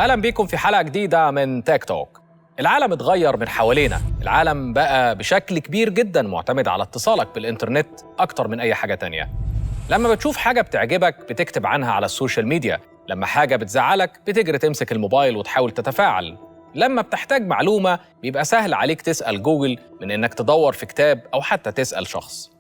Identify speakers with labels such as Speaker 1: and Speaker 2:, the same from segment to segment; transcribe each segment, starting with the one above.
Speaker 1: أهلا بيكم في حلقة جديدة من تيك توك. العالم اتغير من حوالينا، العالم بقى بشكل كبير جدا معتمد على اتصالك بالإنترنت أكتر من أي حاجة تانية. لما بتشوف حاجة بتعجبك بتكتب عنها على السوشيال ميديا، لما حاجة بتزعلك بتجري تمسك الموبايل وتحاول تتفاعل، لما بتحتاج معلومة بيبقى سهل عليك تسأل جوجل من إنك تدور في كتاب أو حتى تسأل شخص.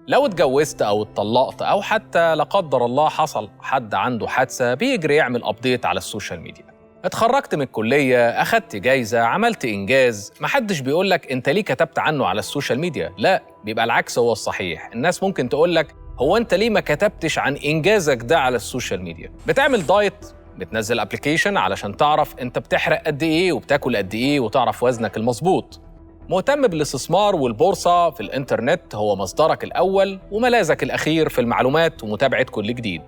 Speaker 1: لو اتجوزت أو اتطلقت أو حتى لا قدر الله حصل حد عنده حادثة بيجري يعمل أبديت على السوشيال ميديا. اتخرجت من الكلية، أخدت جايزة، عملت إنجاز، محدش بيقولك أنت ليه كتبت عنه على السوشيال ميديا، لا، بيبقى العكس هو الصحيح. الناس ممكن تقولك هو أنت ليه ما كتبتش عن إنجازك ده على السوشيال ميديا؟ بتعمل دايت، بتنزل ابليكيشن علشان تعرف أنت بتحرق قد إيه وبتاكل قد إيه وتعرف وزنك المظبوط. مهتم بالاستثمار والبورصة في الإنترنت، هو مصدرك الأول وملاذك الأخير في المعلومات ومتابعة كل جديد.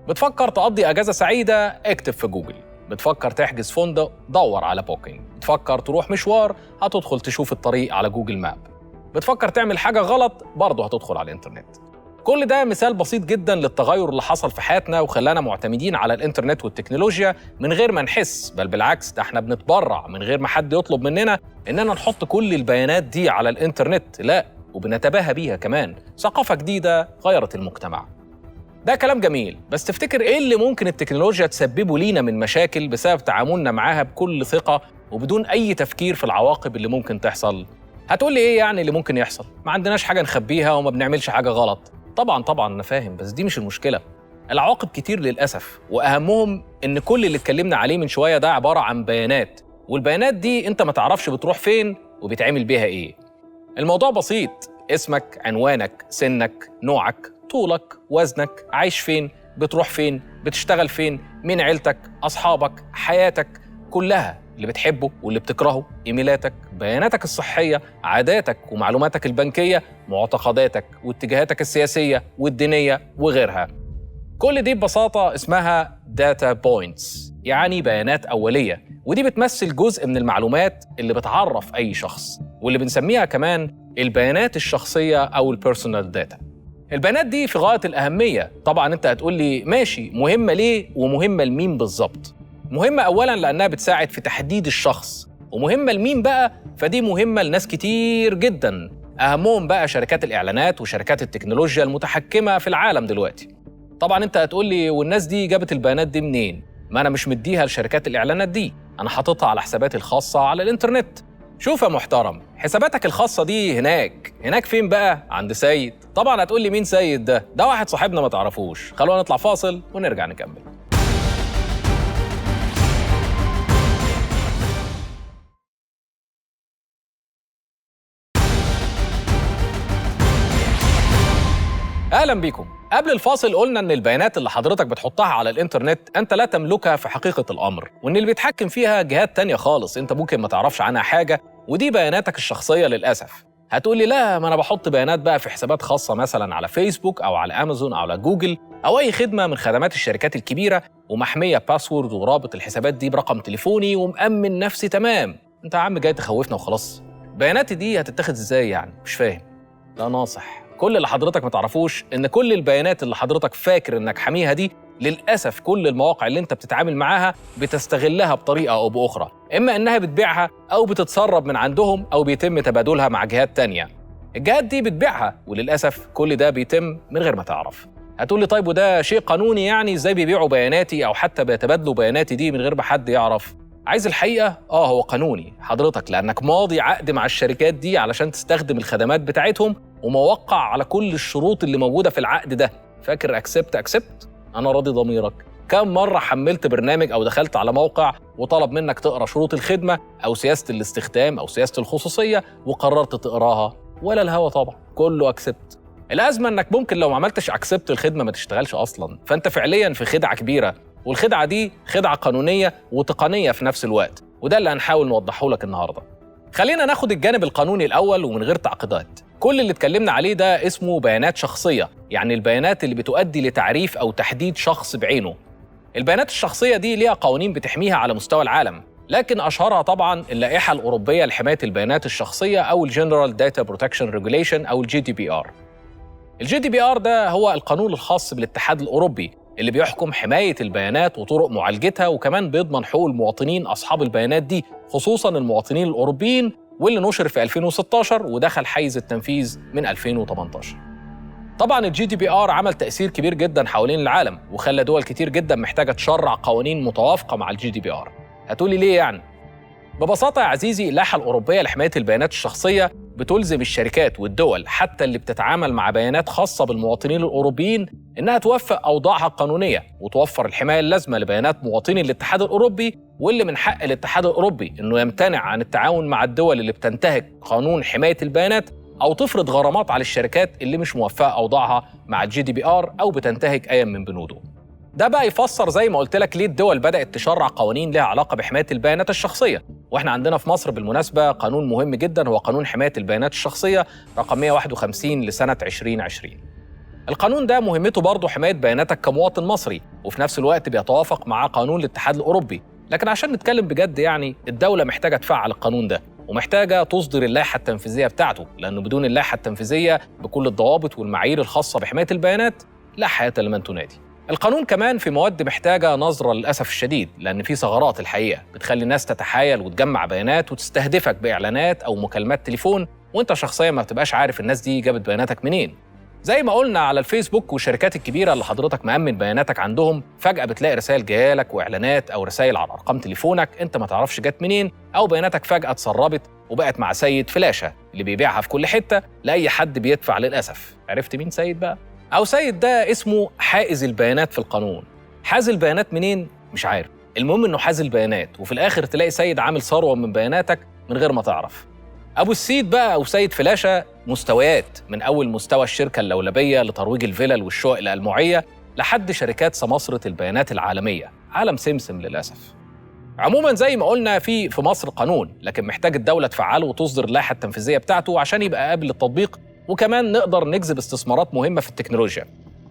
Speaker 1: بتفكر تقضي أجازة سعيدة، اكتب في جوجل. بتفكر تحجز فندق، دور على بوكينج. بتفكر تروح مشوار، هتدخل تشوف الطريق على جوجل ماب. بتفكر تعمل حاجة غلط، برضه هتدخل على الإنترنت. كل ده مثال بسيط جدا للتغير اللي حصل في حياتنا وخلانا معتمدين على الإنترنت والتكنولوجيا من غير ما نحس، بل بالعكس ده احنا بنتبرع من غير ما حد يطلب مننا إننا نحط كل البيانات دي على الإنترنت، لا، وبنتباهى بيها كمان. ثقافة جديدة غيرت المجتمع. ده كلام جميل، بس تفتكر إيه اللي ممكن التكنولوجيا تسببه لينا من مشاكل بسبب تعاملنا معاها بكل ثقة وبدون أي تفكير في العواقب اللي ممكن تحصل؟ هتقول لي إيه يعني اللي ممكن يحصل؟ ما عندناش حاجة نخبيها وما بنعملش حاجة غلط. طبعاً أنا فاهم، بس دي مش المشكلة. العواقب كتير للأسف، وأهمهم إن كل اللي اتكلمنا عليه من شوية ده عبارة عن بيانات، والبيانات دي أنت ما تعرفش بتروح فين وبيتعمل بيها إيه. الموضوع بسيط، اسمك، عنوانك، سنك، نوعك، طولك، وزنك، عايش فين، بتروح فين، بتشتغل فين، مين عيلتك، أصحابك، حياتك كلها، اللي بتحبه واللي بتكرهه، إيميلاتك، بياناتك الصحية، عاداتك ومعلوماتك البنكية، معتقداتك واتجاهاتك السياسية والدينية وغيرها. كل دي ببساطة اسمها داتا بوينتس، يعني بيانات أولية، ودي بتمثل جزء من المعلومات اللي بتعرف أي شخص، واللي بنسميها كمان البيانات الشخصية أو البيرسونال داتا. البيانات دي في غاية الأهمية. طبعاً أنت هتقول لي ماشي، مهمة ليه ومهمة لمين بالظبط؟ مهمة أولاً لأنها بتساعد في تحديد الشخص، ومهمة لمين بقى؟ فدي مهمة لناس كتير جداً، أهمهم بقى شركات الإعلانات وشركات التكنولوجيا المتحكمة في العالم دلوقتي. طبعاً أنت هتقول لي والناس دي جابت البيانات دي منين؟ ما أنا مش مديها لشركات الإعلانات دي، أنا حاططها على حساباتي الخاصة على الإنترنت. شوف يا محترم، حساباتك الخاصة دي هناك فين بقى؟ عند سيد. طبعاً هتقول لي مين سيد ده؟ ده واحد صاحبنا ما تعرفوش. خلونا نطلع فاصل ونرجع نكمل. أهلاً بيكم. قبل الفاصل قلنا إن البيانات اللي حضرتك بتحطها على الإنترنت أنت لا تملكها في حقيقة الأمر، وإن اللي بيتحكم فيها جهات تانية خالص أنت ممكن ما تعرفش عنها حاجة، ودي بياناتك الشخصية للأسف. هتقولي لا، ما أنا بحط بيانات بقى في حسابات خاصة مثلاً على فيسبوك أو على أمازون أو على جوجل أو أي خدمة من خدمات الشركات الكبيرة، ومحمية باسورد ورابط الحسابات دي برقم تليفوني ومأمن نفسي تمام. أنت يا عم جاي تخوفنا وخلاص. بياناتي دي هتتاخد إزاي يعني؟ مش فاهم. لا ناصح، كل اللي حضرتك ما تعرفوش إن كل البيانات اللي حضرتك فاكر إنك حاميها دي للأسف كل المواقع اللي أنت بتتعامل معاها بتستغلها بطريقة أو بأخرى، إما إنها بتبيعها أو بتتسرب من عندهم أو بيتم تبادلها مع جهات تانية. الجهات دي بتبيعها، وللأسف كل ده بيتم من غير ما تعرف. هتقولي طيب وده شيء قانوني يعني؟ إزاي بيبيعوا بياناتي أو حتى بيتبادلوا بياناتي دي من غير ما حد يعرف؟ عايز الحقيقة؟ هو قانوني حضرتك، لأنك ماضي عقد مع الشركات دي علشان تستخدم الخدمات بتاعتهم وموقع على كل الشروط اللي موجودة في العقد ده. فاكر أكسبت؟ أنا راضي ضميرك. كم مرة حملت برنامج أو دخلت على موقع وطلب منك تقرأ شروط الخدمة أو سياسة الاستخدام أو سياسة الخصوصية وقررت تقراها؟ ولا الهوا طبعا، كله أكسبت. الأزمة إنك ممكن لو ما عملتش أكسبت الخدمة ما تشتغلش أصلاً، فأنت فعلياً في خدعة كبيرة، والخدعة دي خدعة قانونية وتقنية في نفس الوقت، وده اللي هنحاول نوضحه لك النهاردة. خلينا ناخد الجانب القانوني الأول ومن غير تعقيدات. كل اللي اتكلمنا عليه ده اسمه بيانات شخصية، يعني البيانات اللي بتؤدي لتعريف أو تحديد شخص بعينه. البيانات الشخصية دي ليها قوانين بتحميها على مستوى العالم، لكن أشهرها طبعاً اللائحة الأوروبية لحماية البيانات الشخصية أو الجنرال داتا بروتكشن ريجوليشن أو الجي دي بي آر. الجي دي بي آر ده هو القانون الخاص بالاتحاد الأوروبي اللي بيحكم حماية البيانات وطرق معالجتها، وكمان بيضمن حقوق المواطنين أصحاب البيانات دي، خصوصاً المواطنين الأوروبيين، واللي نشر في 2016 ودخل حيز التنفيذ من 2018. طبعاً الجي دي بي آر عمل تأثير كبير جداً حوالين العالم، وخلى دول كتير جداً محتاجة تشرع قوانين متوافقة مع الجي دي بي آر. هتقولي ليه يعني؟ ببساطة يا عزيزي، اللائحة الأوروبية لحماية البيانات الشخصية بتلزم الشركات والدول حتى اللي بتتعامل مع بيانات خاصة بالمواطنين الأوروبيين إنها توفق أوضاعها القانونية وتوفر الحماية اللازمة لبيانات مواطني الاتحاد الأوروبي، واللي من حق الاتحاد الأوروبي إنه يمتنع عن التعاون مع الدول اللي بتنتهك قانون حماية البيانات، أو تفرض غرامات على الشركات اللي مش موفقة أوضاعها مع الجي دي بي آر أو بتنتهك أي من بنوده. ده بقى يفسر زي ما قلت لك ليه الدول بدأت تشرع قوانين لها علاقة بحماية البيانات الشخصية. واحنا عندنا في مصر بالمناسبة قانون مهم جدا، هو قانون حماية البيانات الشخصية رقم 151 لسنة 2020. القانون ده مهمته برضه حماية بياناتك كمواطن مصري، وفي نفس الوقت بيتوافق مع قانون الاتحاد الأوروبي. لكن عشان نتكلم بجد يعني، الدولة محتاجة تفعل القانون ده، ومحتاجة تصدر اللائحة التنفيذية بتاعته، لأنه بدون اللائحة التنفيذية بكل الضوابط والمعايير الخاصة بحماية البيانات لا حياة لمن تنادي. القانون كمان في مواد محتاجة نظرة للأسف الشديد، لأن في ثغرات الحقيقة بتخلي الناس تتحايل وتجمع بيانات وتستهدفك بإعلانات أو مكالمات تليفون، وإنت شخصيا ما بتبقاش عارف الناس دي جابت بياناتك منين. زي ما قلنا على الفيسبوك والشركات الكبيرة اللي حضرتك مأمن بياناتك عندهم، فجأة بتلاقي رسائل جايالك وإعلانات أو رسائل على أرقام تليفونك أنت ما تعرفش جت منين، أو بياناتك فجأة اتسربت وبقت مع سيد فلاشة اللي بيبيعها في كل حتة لأي حد بيدفع للأسف. عرفت مين سيد بقى؟ أو سيد ده اسمه حائز البيانات في القانون. حاز البيانات منين؟ مش عارف، المهم إنه حاز البيانات، وفي الآخر تلاقي سيد عامل ثروة من بياناتك من غير ما تعرف. أبو السيد بقى أو سيد فلاشة مستويات، من أول مستوى الشركة اللولبية لترويج الفلل والشقق الألموعية لحد شركات سمسرة البيانات العالمية، عالم سمسم للأسف. عموماً زي ما قلنا في مصر قانون، لكن محتاج الدولة تفعله وتصدر اللائحة التنفيذية بتاعته عشان يبقى قابل للتطبيق، وكمان نقدر نجذب استثمارات مهمة في التكنولوجيا.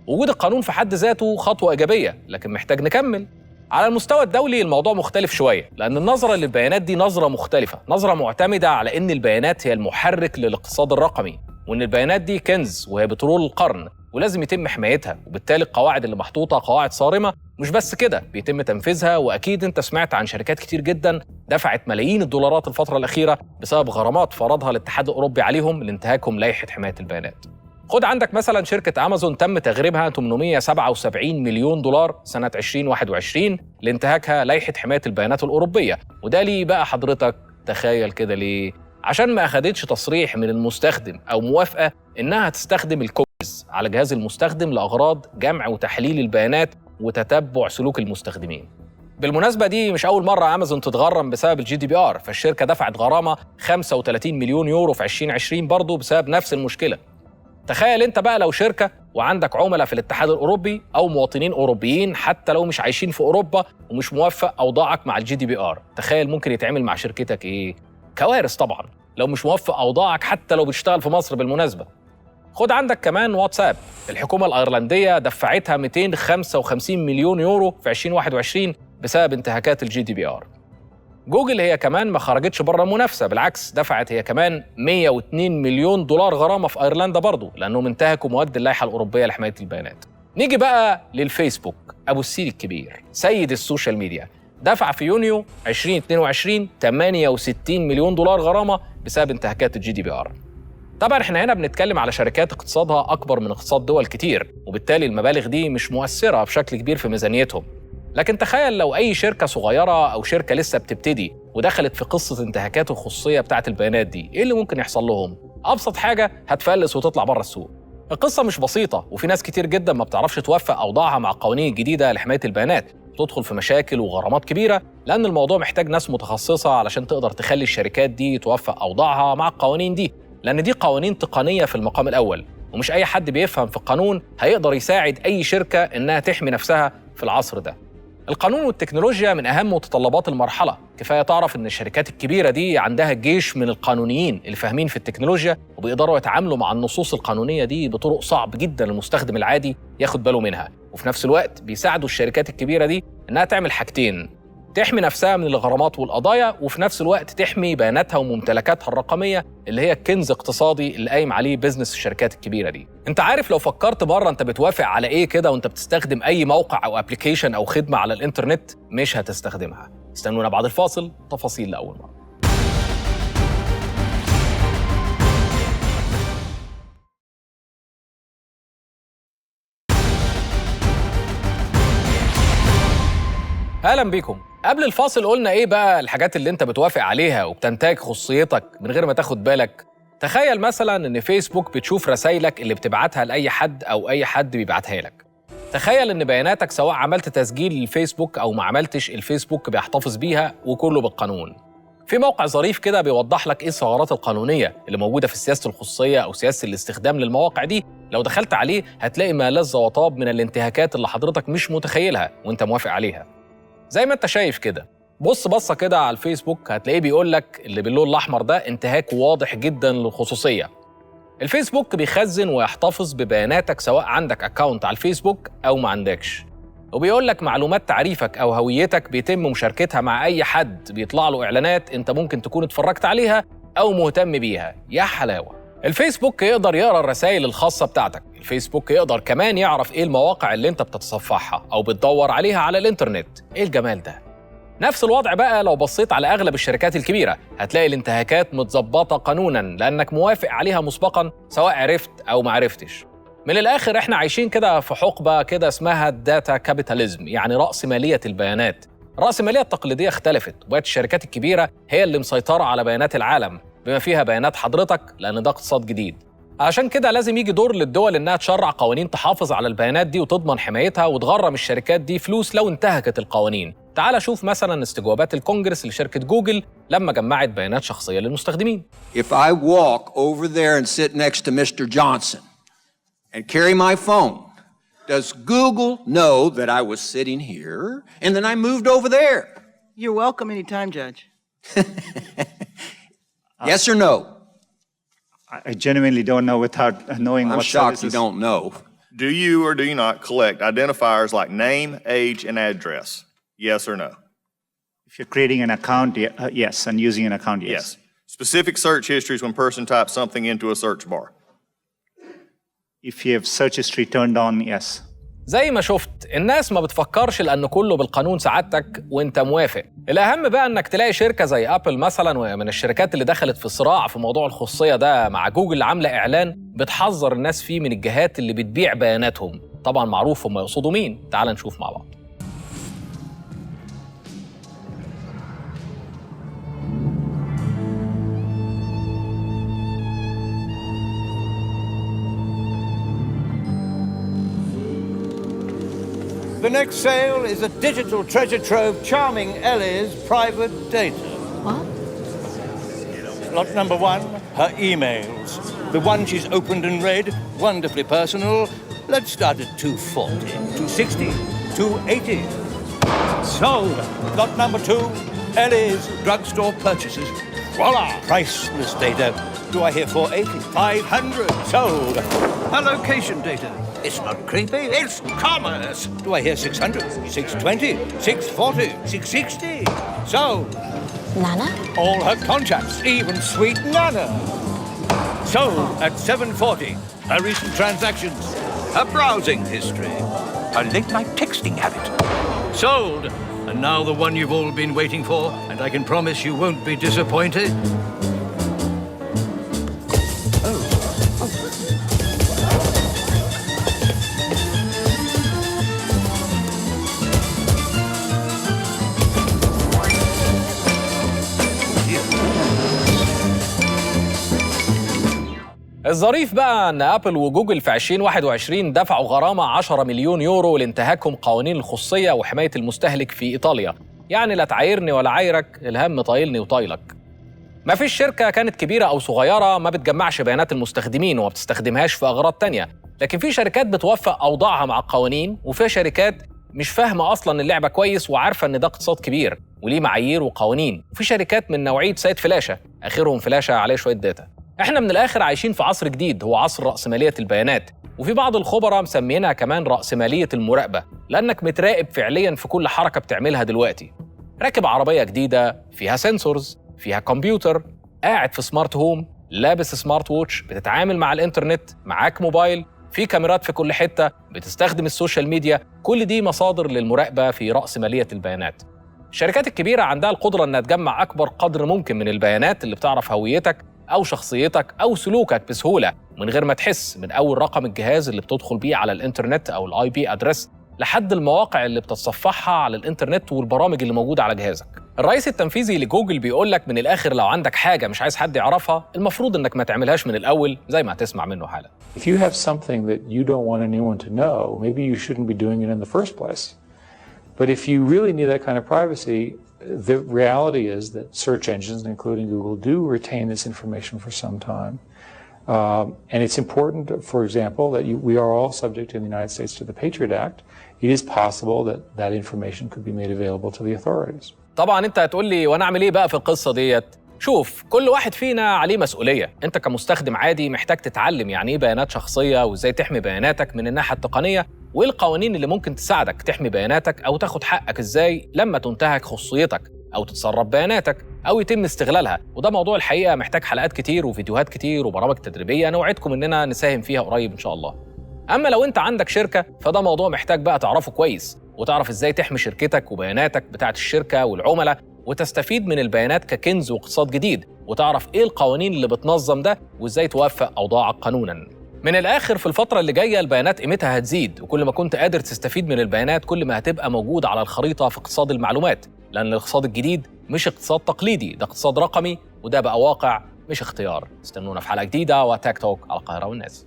Speaker 1: وجود القانون في حد ذاته خطوة إيجابية، لكن محتاج نكمل. على المستوى الدولي الموضوع مختلف شوية، لأن النظرة للبيانات دي نظرة مختلفة، نظرة معتمدة على إن البيانات هي المحرك للاقتصاد الرقمي، وإن البيانات دي كنز وهي بترول القرن ولازم يتم حمايتها، وبالتالي القواعد اللي محطوطة قواعد صارمة. مش بس كده، بيتم تنفيذها، وأكيد أنت سمعت عن شركات كتير جدا دفعت ملايين الدولارات الفترة الأخيرة بسبب غرامات فرضها الاتحاد الأوروبي عليهم لانتهاكهم لائحة حماية البيانات. خد عندك مثلا شركة أمازون تم تغريمها 877 مليون دولار سنة 2021 لانتهاكها لائحة حماية البيانات الأوروبية. وده ليه بقى حضرتك؟ تخيل كده ليه؟ عشان ما أخدتش تصريح من المستخدم أو موافقة إنها تستخدم الكوكيز على جهاز المستخدم لأغراض جمع وتحليل البيانات وتتبع سلوك المستخدمين. بالمناسبة دي مش أول مرة أمازون تتغرم بسبب الجي دي بي آر، فالشركة دفعت غرامة 35 مليون يورو في 2020 برضه بسبب نفس المشكلة. تخيل انت بقى لو شركة وعندك عملاء في الاتحاد الأوروبي أو مواطنين أوروبيين حتى لو مش عايشين في أوروبا ومش موفق أوضاعك مع الجي دي بي آر، تخيل ممكن يتعمل مع شركتك إيه؟ كوارث طبعا لو مش موفق أوضاعك حتى لو بتشتغل في مصر. بالمناسبة خد عندك كمان واتساب، الحكومة الأيرلندية دفعتها 255 مليون يورو في 2021 بسبب انتهاكات الجي دي بي آر. جوجل هي كمان ما خرجتش بره المنافسة، بالعكس دفعت هي كمان 102 مليون دولار غرامة في أيرلندا برضو لأنهم انتهكوا مواد اللائحة الأوروبية لحماية البيانات. نيجي بقى للفيسبوك، أبو السيد الكبير سيد السوشيال ميديا، دفع في يونيو 2022 68 مليون دولار غرامة بسبب انتهاكات الجي دي بي آر. طبعا احنا هنا بنتكلم على شركات اقتصادها أكبر من اقتصاد دول كتير، وبالتالي المبالغ دي مش مؤثرة بشكل كبير في ميزانيتهم. لكن تخيل لو أي شركة صغيرة أو شركة لسه بتبتدي ودخلت في قصة انتهاكات الخصوصية بتاعة البيانات دي، إيه اللي ممكن يحصل لهم؟ أبسط حاجة هتفلس وتطلع بره السوق. القصة مش بسيطة، وفي ناس كتير جدا ما بتعرفش توفق أوضاعها مع القوانين الجديدة لحماية البيانات، تدخل في مشاكل وغرامات كبيرة، لأن الموضوع محتاج ناس متخصصة علشان تقدر تخلي الشركات دي توفق أوضاعها مع القوانين دي، لأن دي قوانين تقنية في المقام الأول، ومش أي حد بيفهم في القانون هيقدر يساعد أي شركة إنها تحمي نفسها في العصر ده. القانون والتكنولوجيا من أهم متطلبات المرحلة، كفاية تعرف إن الشركات الكبيرة دي عندها جيش من القانونيين اللي فاهمين في التكنولوجيا وبيقدروا يتعاملوا مع النصوص القانونية دي بطرق صعب جدا المستخدم العادي ياخد باله منها، وفي نفس الوقت بيساعدوا الشركات الكبيرة دي إنها تعمل حاجتين: تحمي نفسها من الغرامات والقضايا، وفي نفس الوقت تحمي بياناتها وممتلكاتها الرقمية اللي هي كنز اقتصادي اللي قايم عليه بيزنس الشركات الكبيرة دي. انت عارف لو فكرت بره انت بتوافق على ايه كده وانت بتستخدم اي موقع او ابليكيشن او خدمة على الانترنت؟ مش هتستخدمها. استنونا بعد الفاصل، تفاصيل لأول مرة. اهلا بيكم. قبل الفاصل قلنا ايه بقى الحاجات اللي انت بتوافق عليها وبتنتهك خصوصيتك من غير ما تاخد بالك. تخيل مثلا ان فيسبوك بتشوف رسايلك اللي بتبعتها لاي حد او اي حد بيبعتها لك. تخيل ان بياناتك سواء عملت تسجيل للفيسبوك او ما عملتش الفيسبوك بيحتفظ بيها وكله بالقانون. في موقع ظريف كده بيوضح لك ايه الثغرات القانونيه اللي موجوده في سياسه الخصوصيه او سياسه الاستخدام للمواقع دي. لو دخلت عليه هتلاقي ما لذ وطاب من الانتهاكات اللي حضرتك مش متخيلها وانت موافق عليها. زي ما انت شايف كده، بص بصة كده على الفيسبوك هتلاقيه بيقول لك اللي باللون الأحمر ده انتهاك واضح جدا للخصوصية. الفيسبوك بيخزن ويحتفظ ببياناتك سواء عندك أكاونت على الفيسبوك أو ما عندكش، وبيقول لك معلومات تعريفك أو هويتك بيتم مشاركتها مع أي حد بيطلع له إعلانات انت ممكن تكون اتفرجت عليها أو مهتم بيها. يا حلاوة. الفيسبوك يقدر يقرأ الرسائل الخاصة بتاعتك. الفيسبوك يقدر كمان يعرف ايه المواقع اللي انت بتتصفحها او بتدور عليها على الانترنت. ايه الجمال ده؟ نفس الوضع بقى لو بصيت على اغلب الشركات الكبيرة، هتلاقي الانتهاكات متظبطة قانونا لانك موافق عليها مسبقا سواء عرفت او ما عرفتش. من الاخر احنا عايشين كده في حقبة كده اسمها الداتا كابيتاليزم، يعني رأسمالية البيانات. الرأسمالية التقليدية اختلفت وبقت الشركات الكبيرة هي اللي مسيطرة على بيانات العالم بما فيها بيانات حضرتك، لان ده اقتصاد جديد. عشان كده لازم يجي دور للدول إنها تشرع قوانين تحافظ على البيانات دي وتضمن حمايتها وتغرم الشركات دي فلوس لو انتهكت القوانين. تعال شوف مثلا استجوابات الكونجرس لشركة جوجل لما جمعت بيانات شخصية للمستخدمين.
Speaker 2: If I walk over there and sit next to Mr. Johnson and carry my phone, does Google know that I was sitting here and then I moved over there?
Speaker 3: You're welcome anytime, Judge.
Speaker 2: Yes or no?
Speaker 4: I genuinely don't know without knowing
Speaker 2: I'm
Speaker 4: what
Speaker 2: shocked
Speaker 4: services.
Speaker 2: you don't know.
Speaker 5: Do you or do you not collect identifiers like name, age, and address? Yes or no?
Speaker 4: If you're creating an account, yes, and using an account, yes.
Speaker 5: Yes. Specific search histories when person types something into a search bar.
Speaker 4: If you have search history turned on, yes.
Speaker 1: زي ما شفت الناس ما بتفكرش لأن كله بالقانون سعادتك وانت موافق. الأهم بقى انك تلاقي شركة زي أبل مثلا، وهي من الشركات اللي دخلت في صراع في موضوع الخصوصية ده مع جوجل، عاملة إعلان بتحذر الناس فيه من الجهات اللي بتبيع بياناتهم. طبعا معروف هم يقصدوا مين. تعال نشوف مع بعض.
Speaker 6: The next sale is a digital treasure trove charming Ellie's private data.
Speaker 7: What?
Speaker 6: Lot number one, her emails. The one she's opened and read, wonderfully personal. Let's start at 240, 260, 280. Sold. Lot number two, Ellie's drugstore purchases. Voila! Priceless data. Do I hear 480? 500. Sold. Her location data. It's not creepy, it's commerce. Do I hear 600, 620, 640, 660? Sold.
Speaker 7: Nana?
Speaker 6: All her contacts, even sweet Nana. Sold at 740. Her recent transactions, her browsing history, her late-night texting habit. Sold. And now the one you've all been waiting for, and I can promise you won't be disappointed.
Speaker 1: الظريف بقى ان ابل وجوجل في 2021 دفعوا غرامة 10 مليون يورو لانتهاكهم قوانين الخصوصية وحماية المستهلك في ايطاليا. يعني لا تعايرني ولا عايرك، الهم طايلني وطايلك. ما فيش شركة كانت كبيرة او صغيرة ما بتجمعش بيانات المستخدمين وما بتستخدمهاش في اغراض تانية، لكن في شركات بتوفق اوضاعها مع القوانين، وفي شركات مش فاهمة اصلا اللعبة كويس وعارفة ان ده اقتصاد كبير وليه معايير وقوانين، وفي شركات من نوعية سيد فلاشة اخرهم فلاشة عليه شوية داتا. احنا من الاخر عايشين في عصر جديد، هو عصر رأسمالية البيانات، وفي بعض الخبراء مسمينها كمان رأسمالية المراقبة، لانك متراقب فعليا في كل حركة بتعملها دلوقتي. راكب عربية جديدة فيها سنسورز، فيها كمبيوتر، قاعد في سمارت هوم، لابس سمارت ووتش، بتتعامل مع الإنترنت، معاك موبايل، في كاميرات في كل حتة، بتستخدم السوشيال ميديا. كل دي مصادر للمراقبة في رأسمالية البيانات. الشركات الكبيرة عندها القدرة أنها تجمع أكبر قدر ممكن من البيانات اللي بتعرف هويتك أو شخصيتك أو سلوكك بسهولة من غير ما تحس، من أول رقم الجهاز اللي بتدخل بيه على الإنترنت أو الآي بي أدرس لحد المواقع اللي بتتصفحها على الإنترنت والبرامج اللي موجودة على جهازك. الرئيس التنفيذي لجوجل بيقول لك من الآخر لو عندك حاجة مش عايز حد يعرفها المفروض إنك ما تعملهاش من الأول زي ما هتسمع منه حالا.
Speaker 7: If you have something that you don't want anyone to know, maybe you shouldn't be doing it in the first place. But if you really need that kind of privacy, the reality is that search engines, including Google, do retain this information for some time. And it's important, for example, that we are all subject in the United States to the Patriot Act. It is possible that that information could be made available to the authorities.
Speaker 1: طبعا انت هتقول لي وانا اعمل ايه بقى في القصه ديت؟ شوف، كل واحد فينا عليه مسؤوليه. انت كمستخدم عادي محتاج تتعلم يعني ايه بيانات شخصيه وازاي تحمي بياناتك من الناحيه التقنيه، وايه القوانين اللي ممكن تساعدك تحمي بياناتك او تاخد حقك ازاي لما تنتهك خصوصيتك او تتسرب بياناتك او يتم استغلالها. وده موضوع الحقيقه محتاج حلقات كتير وفيديوهات كتير وبرامج تدريبيه انا وعدكم اننا نساهم فيها قريب ان شاء الله. اما لو انت عندك شركه فده موضوع محتاج بقى تعرفه كويس وتعرف ازاي تحمي شركتك وبياناتك بتاعه الشركه والعملاء وتستفيد من البيانات ككنز واقتصاد جديد، وتعرف ايه القوانين اللي بتنظم ده وازاي توفق اوضاعك قانونا. من الاخر في الفتره اللي جايه البيانات قيمتها هتزيد، وكل ما كنت قادر تستفيد من البيانات كل ما هتبقى موجود على الخريطه في اقتصاد المعلومات، لان الاقتصاد الجديد مش اقتصاد تقليدي، ده اقتصاد رقمي، وده بقى واقع مش اختيار. استنونا في حلقه جديده وتاك توك على القاهره والناس.